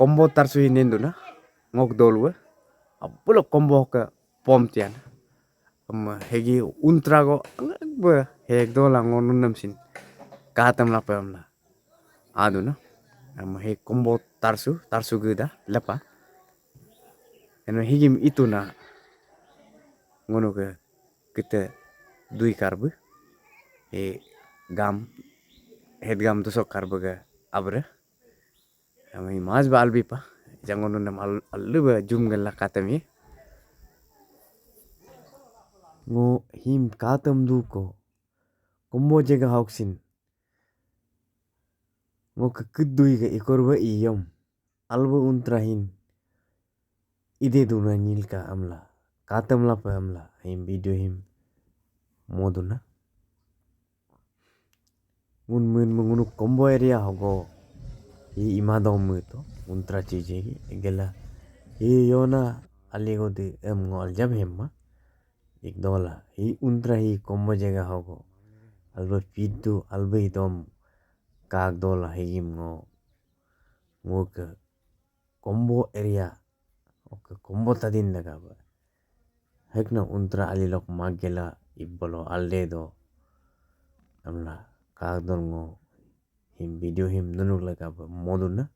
combo tarsu hinendu na ngok dolwa apulo combo ka pom tian hegi untrago angba heg dola ngonun namsin katam la pamla aduna he combo tarsu geda lepa eno higim ituna ngono ke kita dui karbu gam head gam tusok karbu ga abre ami mas ba albi pa jangono nam allu ba jum galla katami ngo him katam du ko combo jega hauksin ngo ke kudui ga ikorba iyom albo untrahin ide duna nilka amla katam la pa amla him video him moduna ngun mungunu combo area hogo imadom to untra chije gela yona aligo de ngol jab hemma ik dola untra combo jega hogo alba pidu alba idom kag dola him ngo ke combo area oke combo tadin daga ba hekna untra alilok magela ibbolo aldedo amla kag dol ngo him video him nunuk laga ba moduna